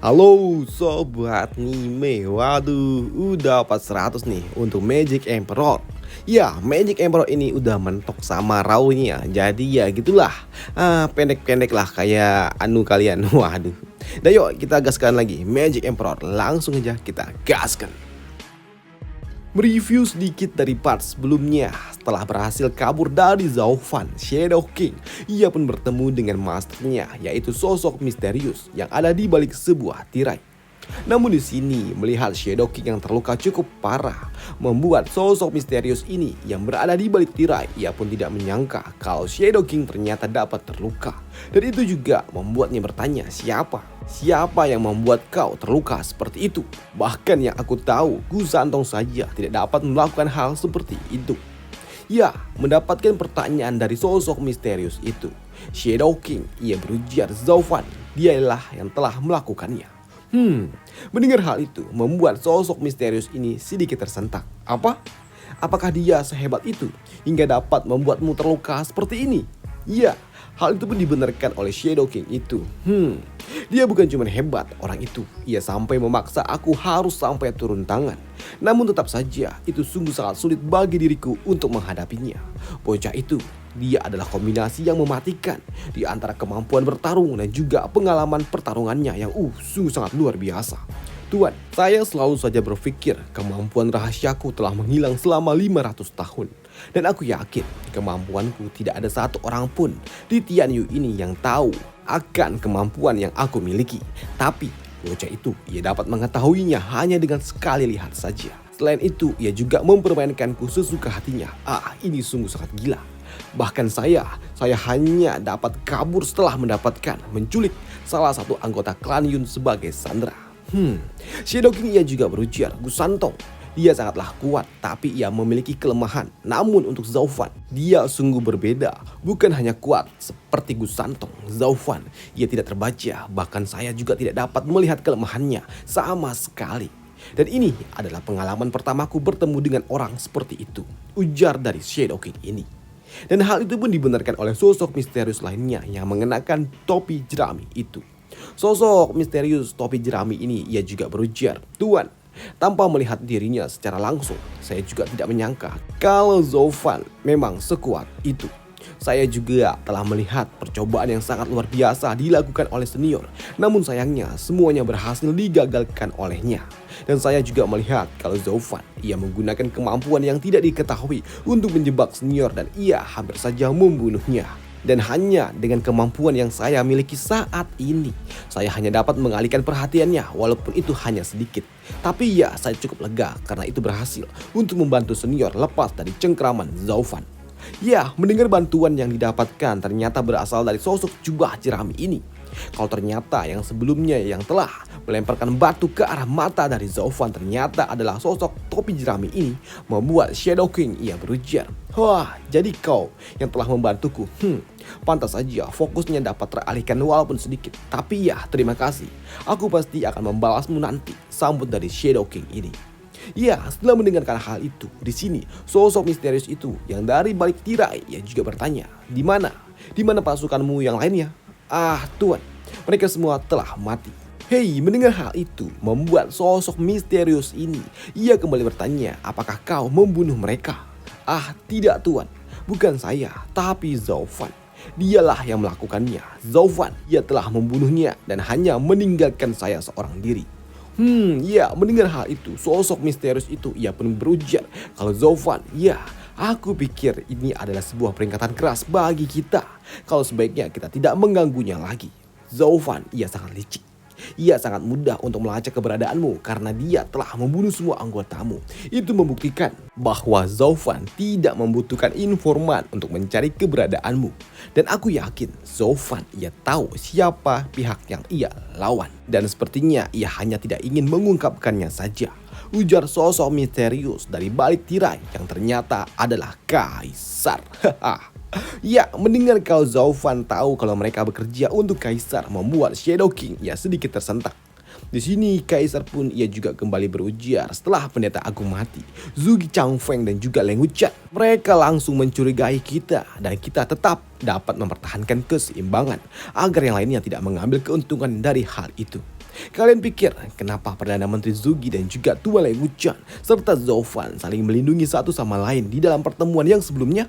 Halo Sobat Nime, waduh udah dapat 100 nih untuk Magic Emperor. Ya, Magic Emperor ini udah mentok sama rawnya. Jadi ya gitulah, pendek-pendek lah kayak anu kalian. Waduh. Dan yuk kita gaskan lagi Magic Emperor, langsung aja kita gaskan. Mereview sedikit dari part sebelumnya. Setelah berhasil kabur dari Zaufan, Shadow King, ia pun bertemu dengan masternya, yaitu sosok misterius yang ada di balik sebuah tirai. Namun di sini melihat Shadow King yang terluka cukup parah, membuat sosok misterius ini yang berada di balik tirai, ia pun tidak menyangka kalau Shadow King ternyata dapat terluka. Dan itu juga membuatnya bertanya, Siapa yang membuat kau terluka seperti itu? Bahkan yang aku tahu, Gu Santong saja tidak dapat melakukan hal seperti itu. Ya, mendapatkan pertanyaan dari sosok misterius itu, Shadow King ia berujar Zaufan, dialah yang telah melakukannya. Mendengar hal itu membuat sosok misterius ini sedikit tersentak. Apakah dia sehebat itu hingga dapat membuatmu terluka seperti ini? Ya, hal itu pun dibenarkan oleh Shadow King itu. Dia bukan cuma hebat orang itu, ia sampai memaksa aku harus sampai turun tangan. Namun tetap saja itu sungguh sangat sulit bagi diriku untuk menghadapinya. Bocah itu, dia adalah kombinasi yang mematikan di antara kemampuan bertarung dan juga pengalaman pertarungannya yang sungguh sangat luar biasa. Tuan, saya selalu saja berpikir kemampuan rahasiaku telah menghilang selama 500 tahun. Dan aku yakin kemampuanku tidak ada satu orang pun di Tianyu ini yang tahu akan kemampuan yang aku miliki. Tapi bocah itu ia dapat mengetahuinya hanya dengan sekali lihat saja. Selain itu ia juga mempermainkanku sesuka hatinya. Ini sungguh sangat gila. Bahkan saya hanya dapat kabur setelah menculik salah satu anggota klan Yun sebagai sandera. Shadow King ia juga berujar, Gu Santong, dia sangatlah kuat tapi ia memiliki kelemahan. Namun untuk Zaufan, dia sungguh berbeda. Bukan hanya kuat seperti Gu Santong, Zaufan ia tidak terbaca. Bahkan saya juga tidak dapat melihat kelemahannya sama sekali. Dan ini adalah pengalaman pertamaku bertemu dengan orang seperti itu, ujar dari Shadow King ini. Dan hal itu pun dibenarkan oleh sosok misterius lainnya yang mengenakan topi jerami itu. Sosok misterius topi jerami ini ia juga berujar, Tuan, tanpa melihat dirinya secara langsung, saya juga tidak menyangka kalau Zaufan memang sekuat itu. Saya juga telah melihat percobaan yang sangat luar biasa dilakukan oleh senior. Namun sayangnya semuanya berhasil digagalkan olehnya. Dan saya juga melihat kalau Zaufan ia menggunakan kemampuan yang tidak diketahui untuk menjebak senior dan ia hampir saja membunuhnya. Dan hanya dengan kemampuan yang saya miliki saat ini, saya hanya dapat mengalihkan perhatiannya walaupun itu hanya sedikit. Tapi ya, saya cukup lega karena itu berhasil untuk membantu senior lepas dari cengkraman Zaufan. Ya, mendengar bantuan yang didapatkan ternyata berasal dari sosok jubah jerami ini. Kalau ternyata yang sebelumnya yang telah melemparkan batu ke arah mata dari Zaufan ternyata adalah sosok topi jerami ini, membuat Shadow King ia berujar, wah, jadi kau yang telah membantuku. Pantas saja fokusnya dapat teralihkan walaupun sedikit. Tapi ya, terima kasih. Aku pasti akan membalasmu nanti, sambut dari Shadow King ini. Ya, setelah mendengarkan hal itu, di sini sosok misterius itu yang dari balik tirai ia juga bertanya, Di mana pasukanmu yang lainnya? Tuan, mereka semua telah mati. Mendengar hal itu membuat sosok misterius ini ia kembali bertanya, apakah kau membunuh mereka? Tidak Tuan, bukan saya, tapi Zaufan. Dialah yang melakukannya. Zaufan, ia telah membunuhnya dan hanya meninggalkan saya seorang diri. Ya, mendengar hal itu, sosok misterius itu ia pun berujar kalau Zaufan, ya, aku pikir ini adalah sebuah peringatan keras bagi kita. Kalau sebaiknya kita tidak mengganggunya lagi. Zaufan, ia sangat licik. Ia sangat mudah untuk melacak keberadaanmu karena dia telah membunuh semua anggotamu. Itu membuktikan bahwa Zaufan tidak membutuhkan informan untuk mencari keberadaanmu. Dan aku yakin Zaufan ia tahu siapa pihak yang ia lawan. Dan sepertinya ia hanya tidak ingin mengungkapkannya saja, ujar sosok misterius dari balik tirai yang ternyata adalah Kaisar. Ya, mendengar kalau Zaufan tahu kalau mereka bekerja untuk Kaisar membuat Shadow King ya sedikit tersentak. Di sini Kaisar pun ia juga kembali berujar setelah pendeta agung mati, Zugi Changfeng dan juga Leng Wuchan. Mereka langsung mencurigai kita dan kita tetap dapat mempertahankan keseimbangan agar yang lainnya tidak mengambil keuntungan dari hal itu. Kalian pikir kenapa Perdana Menteri Zugi dan juga Tuan Lei Wuchan serta Zhao Fan saling melindungi satu sama lain di dalam pertemuan yang sebelumnya?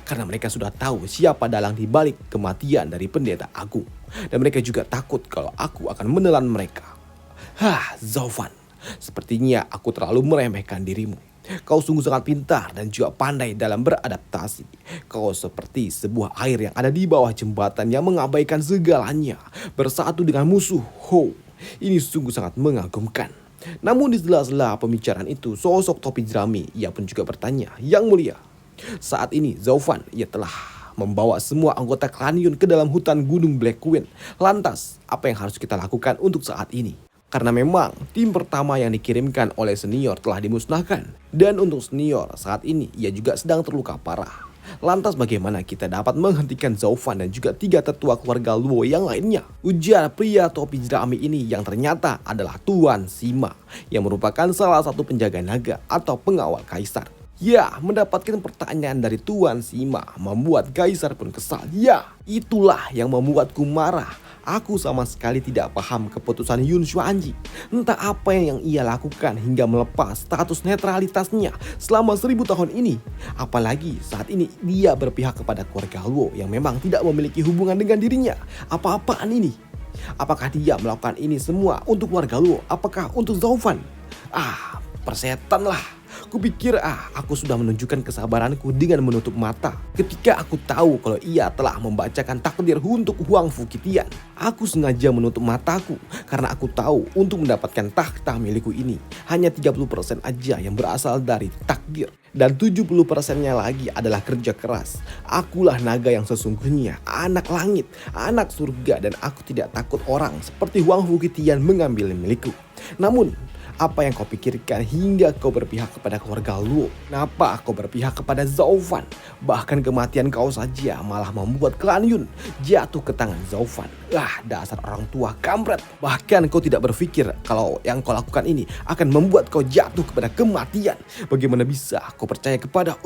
Karena mereka sudah tahu siapa dalang di balik kematian dari pendeta agung. Dan mereka juga takut kalau aku akan menelan mereka. Zhao Fan, sepertinya aku terlalu meremehkan dirimu. Kau sungguh sangat pintar dan juga pandai dalam beradaptasi. Kau seperti sebuah air yang ada di bawah jembatan yang mengabaikan segalanya. Bersatu dengan musuh. Ini sungguh sangat mengagumkan. Namun di sela-sela pembicaraan itu, sosok topi jerami, ia pun juga bertanya, "Yang mulia, saat ini Zhao Fan, ia telah membawa semua anggota Klanion ke dalam hutan Gunung Black Queen. Lantas, apa yang harus kita lakukan untuk saat ini? Karena memang tim pertama yang dikirimkan oleh senior telah dimusnahkan. Dan untuk senior saat ini ia juga sedang terluka parah. Lantas bagaimana kita dapat menghentikan Zhao Fan dan juga 3 tetua keluarga Luo yang lainnya?" Ujar pria topi jerami ini yang ternyata adalah Tuan Sima, yang merupakan salah satu penjaga naga atau pengawal kaisar. Ya, mendapatkan pertanyaan dari Tuan Sima membuat kaisar pun kesal. Ya, itulah yang membuatku marah. Aku sama sekali tidak paham keputusan Yun Xuanji. Entah apa yang ia lakukan hingga melepas status netralitasnya selama 1000 tahun ini. Apalagi saat ini dia berpihak kepada keluarga Luo yang memang tidak memiliki hubungan dengan dirinya. Apa-apaan ini? Apakah dia melakukan ini semua untuk keluarga Luo? Apakah untuk Zhao Fan? Persetan lah. Kupikir aku sudah menunjukkan kesabaranku dengan menutup mata ketika aku tahu kalau ia telah membacakan takdir untuk Huang Fuqitian. Aku sengaja menutup mataku karena aku tahu untuk mendapatkan takhta milikku ini hanya 30% aja yang berasal dari takdir. Dan 70%-nya lagi adalah kerja keras. Akulah naga yang sesungguhnya, anak langit, anak surga, dan aku tidak takut orang seperti Huang Fuqitian mengambil milikku. Namun, apa yang kau pikirkan hingga kau berpihak kepada keluarga Luo? Kenapa kau berpihak kepada Zhao Fan? Bahkan kematian kau saja malah membuat klan Yun jatuh ke tangan Zhao Fan. Dasar orang tua kampret. Bahkan kau tidak berpikir kalau yang kau lakukan ini akan membuat kau jatuh kepada kematian. Bagaimana bisa kau percaya kepada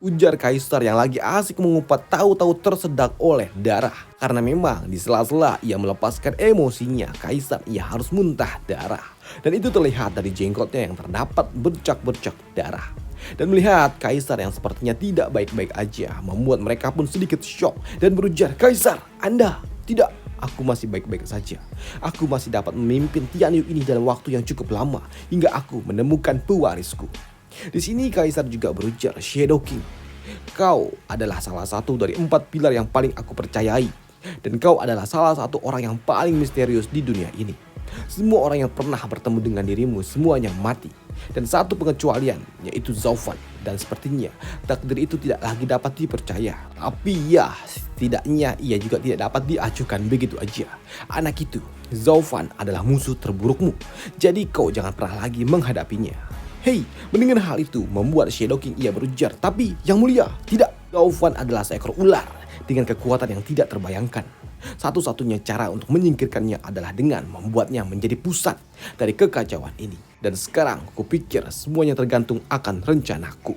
ujar kaisar yang lagi asik mengumpat tahu-tahu tersedak oleh darah. Karena memang di sela-sela ia melepaskan emosinya, kaisar ia harus muntah darah. Dan itu terlihat dari jenggotnya yang terdapat bercak-bercak darah. Dan melihat kaisar yang sepertinya tidak baik-baik aja membuat mereka pun sedikit syok dan berujar, "Kaisar, Anda tidak." "Aku masih baik-baik saja. Aku masih dapat memimpin Tianyu ini dalam waktu yang cukup lama hingga aku menemukan pewarisku." Di sini kaisar juga berujar, "Shadow King, kau adalah salah satu dari 4 pilar yang paling aku percayai. Dan kau adalah salah satu orang yang paling misterius di dunia ini. Semua orang yang pernah bertemu dengan dirimu semuanya mati. Dan satu pengecualian, yaitu Zhao Fan. Dan sepertinya takdir itu tidak lagi dapat dipercaya. Tapi ya, setidaknya ia juga tidak dapat diacuhkan begitu aja. Anak itu, Zhao Fan adalah musuh terburukmu. Jadi kau jangan pernah lagi menghadapinya." Mendengar hal itu membuat Shadow King ia berujar, "Tapi yang mulia, tidak. Zhao Fan adalah seekor ular dengan kekuatan yang tidak terbayangkan. Satu-satunya cara untuk menyingkirkannya adalah dengan membuatnya menjadi pusat dari kekacauan ini. Dan sekarang kupikir semuanya tergantung akan rencanaku."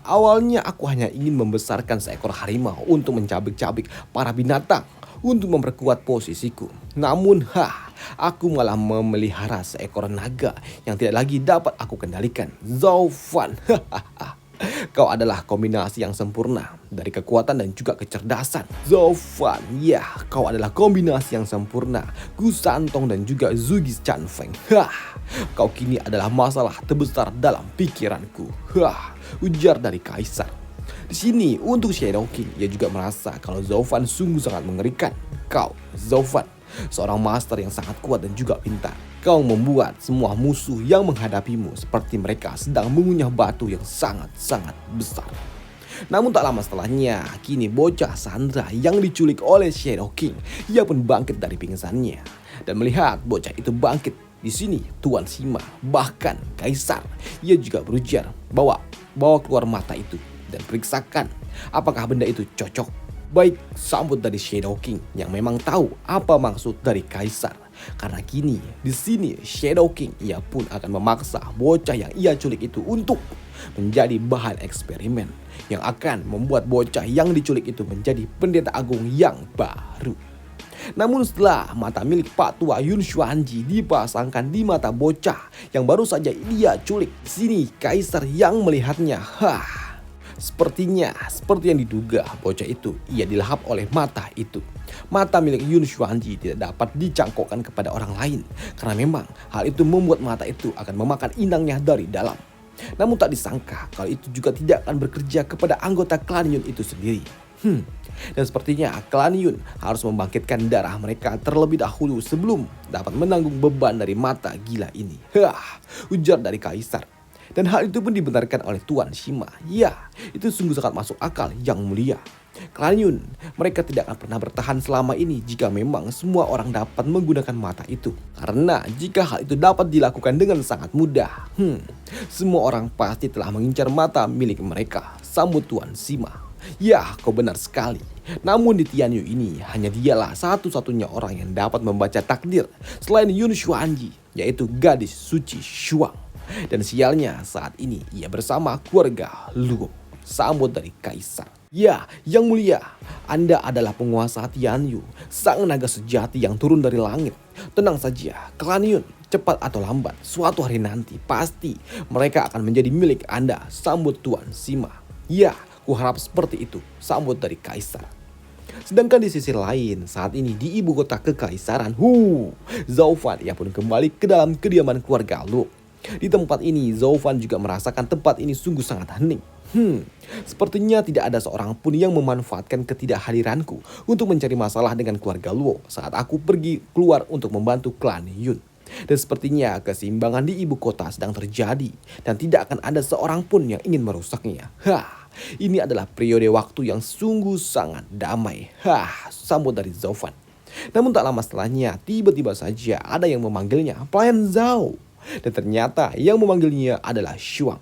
Awalnya aku hanya ingin membesarkan seekor harimau untuk mencabik-cabik para binatang untuk memperkuat posisiku. Namun aku malah memelihara seekor naga yang tidak lagi dapat aku kendalikan. Zhao Fan, kau adalah kombinasi yang sempurna dari kekuatan dan juga kecerdasan. Zhao Fan, ya, kau adalah kombinasi yang sempurna. Gu Santong dan juga Zugi Chanfeng. Kau kini adalah masalah terbesar dalam pikiranku. Ujar dari kaisar. Di sini untuk Shadow King, ia juga merasa kalau Zhao Fan sungguh sangat mengerikan. Kau, Zhao Fan, seorang master yang sangat kuat dan juga pintar. Kau membuat semua musuh yang menghadapimu seperti mereka sedang mengunyah batu yang sangat-sangat besar. Namun tak lama setelahnya, kini bocah Sandra yang diculik oleh Shadow King, ia pun bangkit dari pingsannya. Dan melihat bocah itu bangkit, di sini Tuan Sima, bahkan kaisar, ia juga berujar, bawa keluar mata itu dan periksakan apakah benda itu cocok. Baik, sambut dari Shadow King yang memang tahu apa maksud dari kaisar. Karena kini di sini Shadow King ia pun akan memaksa bocah yang ia culik itu untuk menjadi bahan eksperimen yang akan membuat bocah yang diculik itu menjadi pendeta agung yang baru. Namun setelah mata milik Pak Tua Yun Xuanji dipasangkan di mata bocah yang baru saja dia culik, sini kaisar yang melihatnya. Sepertinya seperti yang diduga bocah itu, ia dilahap oleh mata itu. Mata milik Yun Xuanji tidak dapat dicangkokkan kepada orang lain karena memang hal itu membuat mata itu akan memakan inangnya dari dalam. Namun tak disangka kalau itu juga tidak akan bekerja kepada anggota klan Yun itu sendiri. Dan sepertinya klan Yun harus membangkitkan darah mereka terlebih dahulu sebelum dapat menanggung beban dari mata gila ini. Ujar dari kaisar. Dan hal itu pun dibenarkan oleh Tuan Shima. Ya, itu sungguh sangat masuk akal yang mulia. Klan Yun, mereka tidak akan pernah bertahan selama ini jika memang semua orang dapat menggunakan mata itu. Karena jika hal itu dapat dilakukan dengan sangat mudah, semua orang pasti telah mengincar mata milik mereka, sambut Tuan Shima. Ya, kau benar sekali. Namun di Tianyu ini hanya dialah satu-satunya orang yang dapat membaca takdir selain Yun Xuanji, yaitu gadis suci Shuang. Dan sialnya saat ini ia bersama keluarga Luo. Sambut dari kaisar. Ya, yang mulia, Anda adalah penguasa Tianyu, sang naga sejati yang turun dari langit. Tenang saja, klan Yun, cepat atau lambat, suatu hari nanti pasti mereka akan menjadi milik Anda. Sambut Tuan Shima. Ya, kuharap seperti itu, sambut dari kaisar. Sedangkan di sisi lain, saat ini di ibu kota kekaisaran, Zhao Fan ia pun kembali ke dalam kediaman keluarga Luo. Di tempat ini, Zhao Fan juga merasakan tempat ini sungguh sangat hening. Sepertinya tidak ada seorang pun yang memanfaatkan ketidakhadiranku untuk mencari masalah dengan keluarga Luo saat aku pergi keluar untuk membantu klan Yun. Dan sepertinya keseimbangan di ibu kota sedang terjadi dan tidak akan ada seorang pun yang ingin merusaknya. Ini adalah periode waktu yang sungguh sangat damai. Sambut dari Zhao Fan. Namun tak lama setelahnya, tiba-tiba saja ada yang memanggilnya pelayan Zhao. Dan ternyata yang memanggilnya adalah Shuang.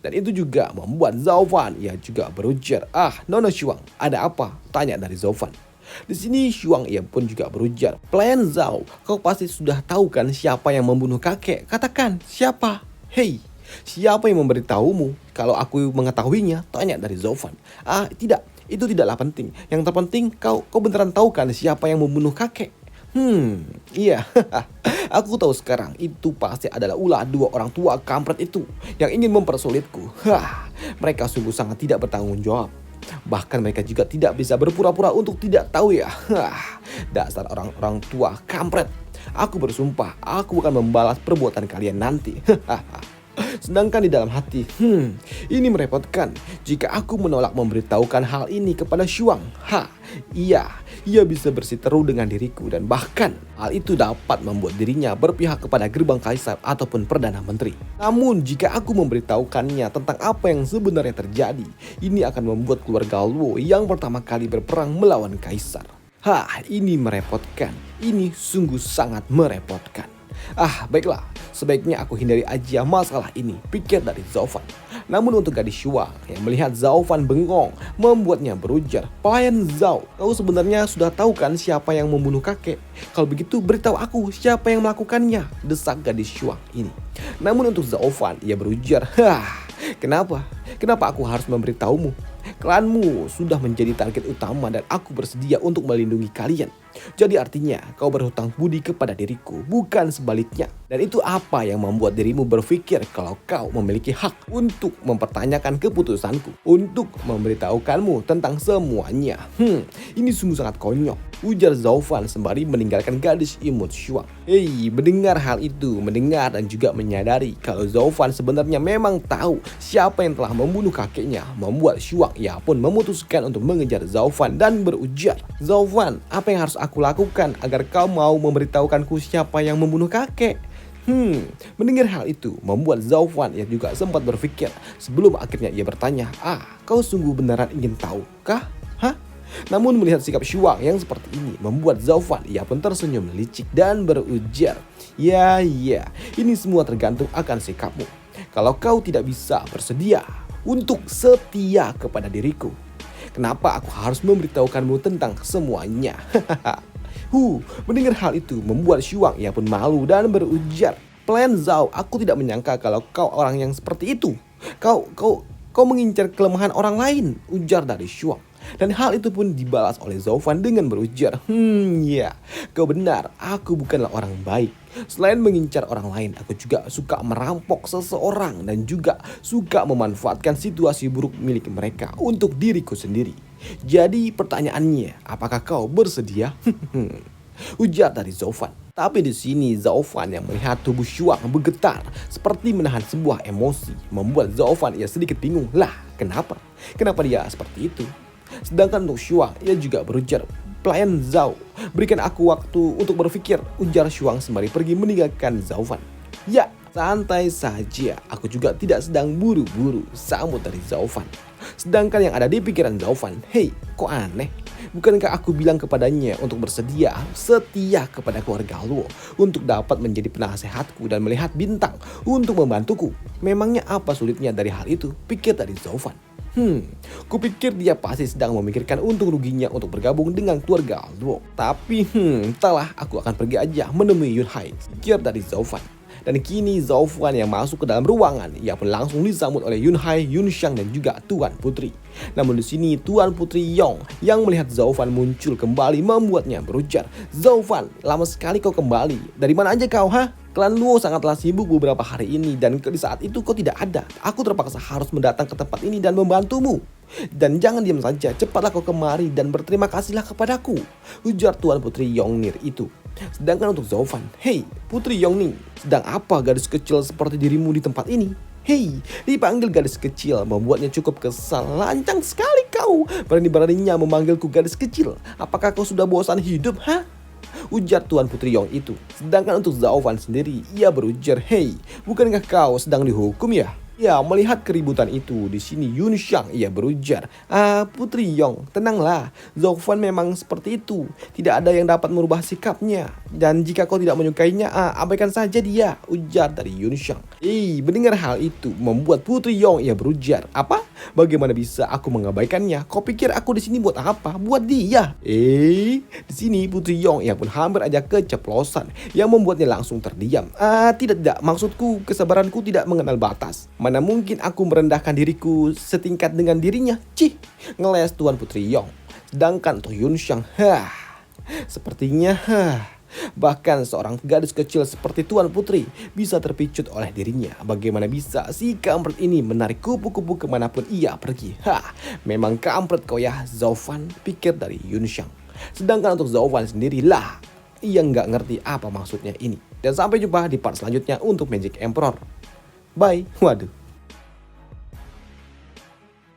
Dan itu juga membuat Zhao Fan ia juga berujar, Nona Shuang, ada apa? Tanya dari Zhao Fan. Di sini Shuang ia pun juga berujar, pelayan Zhao, kau pasti sudah tahu kan siapa yang membunuh kakek? Katakan, siapa? Hei, siapa yang memberitahumu? Kalau aku mengetahuinya, tanya dari Zhao Fan. Tidak, itu tidaklah penting. Yang terpenting kau beneran tahu kan siapa yang membunuh kakek? Iya, aku tahu sekarang itu pasti adalah ulah dua orang tua kampret itu yang ingin mempersulitku. Mereka sungguh sangat tidak bertanggung jawab. Bahkan mereka juga tidak bisa berpura-pura untuk tidak tahu ya. Dasar orang-orang tua kampret. Aku bersumpah, aku akan membalas perbuatan kalian nanti. Sedangkan di dalam hati, ini merepotkan jika aku menolak memberitahukan hal ini kepada Shuang. Ia bisa bersiteru dengan diriku dan bahkan hal itu dapat membuat dirinya berpihak kepada gerbang kaisar ataupun perdana menteri. Namun jika aku memberitahukannya tentang apa yang sebenarnya terjadi, ini akan membuat keluarga Luo yang pertama kali berperang melawan kaisar. Ini merepotkan. Ini sungguh sangat merepotkan. Baiklah, sebaiknya aku hindari aja masalah ini, pikir dari Zhao Fan. Namun untuk gadis Shuang yang melihat Zhao Fan bengong, membuatnya berujar, pelayan Zhao, kau sebenarnya sudah tahu kan siapa yang membunuh kakek? Kalau begitu beritahu aku siapa yang melakukannya, desak gadis Shuang ini. Namun untuk Zhao Fan, ia berujar, kenapa? Kenapa aku harus memberitahumu? Klanmu sudah menjadi target utama dan aku bersedia untuk melindungi kalian. Jadi artinya kau berhutang budi kepada diriku, bukan sebaliknya. Dan itu apa yang membuat dirimu berpikir kalau kau memiliki hak untuk mempertanyakan keputusanku, untuk memberitahukanmu tentang semuanya. Ini sungguh sangat konyol, ujar Zhao Fan sembari meninggalkan gadis imut Shuang. Mendengar hal itu, mendengar dan juga menyadari kalau Zhao Fan sebenarnya memang tahu siapa yang telah membunuh kakeknya, membuat Shuang ia pun memutuskan untuk mengejar Zhao Fan dan berujar, Zhao Fan, apa yang harus aku lakukan agar kau mau memberitahukanku siapa yang membunuh kakek? Mendengar hal itu membuat Zhao Fan ia juga sempat berpikir sebelum akhirnya ia bertanya, kau sungguh beneran ingin tahu kah? Namun melihat sikap Shuang yang seperti ini membuat Zhao Fan ia pun tersenyum licik dan berujar, Ya, ini semua tergantung akan sikapmu. Kalau kau tidak bisa bersedia untuk setia kepada diriku, kenapa aku harus memberitahukanmu tentang semuanya? Mendengar hal itu membuat Shuang ia pun malu dan berujar, pelayan Zhao, aku tidak menyangka kalau kau orang yang seperti itu. Kau mengincar kelemahan orang lain, ujar dari Shuang. Dan hal itu pun dibalas oleh Zhaofan dengan berujar, ya, kau benar, aku bukanlah orang baik. Selain mengincar orang lain, aku juga suka merampok seseorang dan juga suka memanfaatkan situasi buruk milik mereka untuk diriku sendiri. Jadi pertanyaannya, apakah kau bersedia? Ujar dari Zhaofan. Tapi di sini Zhaofan yang melihat tubuh Shuang bergetar seperti menahan sebuah emosi membuat Zhaofan ia sedikit bingung. Lah, kenapa? Kenapa dia seperti itu? Sedangkan untuk Shuang, ia juga berujar, "Pelayan Zhao, berikan aku waktu untuk berpikir," ujar Shuang sembari pergi meninggalkan Zhaofan. "Ya, santai saja, aku juga tidak sedang buru-buru," sambut dari Zhaofan. Sedangkan yang ada di pikiran Zhaofan, "Hei, kok aneh? Bukankah aku bilang kepadanya untuk bersedia setia kepada keluarga Luo untuk dapat menjadi penasehatku dan melihat bintang untuk membantuku? Memangnya apa sulitnya dari hal itu?" pikir dari Zhaofan. Kupikir dia pasti sedang memikirkan untung ruginya untuk bergabung dengan keluarga Luo. Tapi entahlah, aku akan pergi aja menemui Yunhai, pikir dari Zhaofan. Dan kini Zhaofan yang masuk ke dalam ruangan, ia pun langsung disambut oleh Yunhai, Yunxiang dan juga Tuan Putri. Namun di sini Tuan Putri Yong yang melihat Zhaofan muncul kembali membuatnya berujar, "Zhaofan, lama sekali kau kembali. Dari mana aja kau, ha? Klan Luo sangatlah sibuk beberapa hari ini dan di saat itu kau tidak ada. Aku terpaksa harus mendatang ke tempat ini dan membantumu. Dan jangan diam saja, cepatlah kau kemari dan berterima kasihlah kepadaku," ujar Tuan Putri Yongning itu. Sedangkan untuk Zhaofan, "Hei, Putri Yongning, sedang apa gadis kecil seperti dirimu di tempat ini? Hei, dipanggil gadis kecil membuatnya cukup kesal. Lancang sekali kau, berani-beraninya memanggilku gadis kecil. Apakah kau sudah bosan hidup, ha?" ujar Tuan Putri Yong itu. Sedangkan untuk Zhaofan sendiri, ia berujar, "Hei, bukankah kau sedang dihukum ya?" Ya, melihat keributan itu, di sini Yunxiang ia berujar, "Putri Yong, tenanglah. Zhaofan memang seperti itu. Tidak ada yang dapat merubah sikapnya. Dan jika kau tidak menyukainya, abaikan saja dia," ujar dari Yunxiang. Mendengar hal itu membuat Putri Yong ia berujar, "Apa? Bagaimana bisa aku mengabaikannya? Kau pikir aku di sini buat apa? Buat dia?" Di sini Putri Yong ia pun hampir aja keceplosan yang membuatnya langsung terdiam. Tidak, maksudku kesabaranku tidak mengenal batas. Mana mungkin aku merendahkan diriku setingkat dengan dirinya. Cih, ngeles Tuan Putri Yong. Sedangkan untuk Yunxiang, sepertinya bahkan seorang gadis kecil seperti Tuan Putri bisa terpicut oleh dirinya. Bagaimana bisa si kampret ini menarik kupu-kupu kemanapun ia pergi? Memang kampret kau ya, Zhaofan, pikir dari Yunxiang. Sedangkan untuk Zhaofan sendirilah, ia nggak ngerti apa maksudnya ini. Dan sampai jumpa di part selanjutnya untuk Magic Emperor. Bye. Waduh.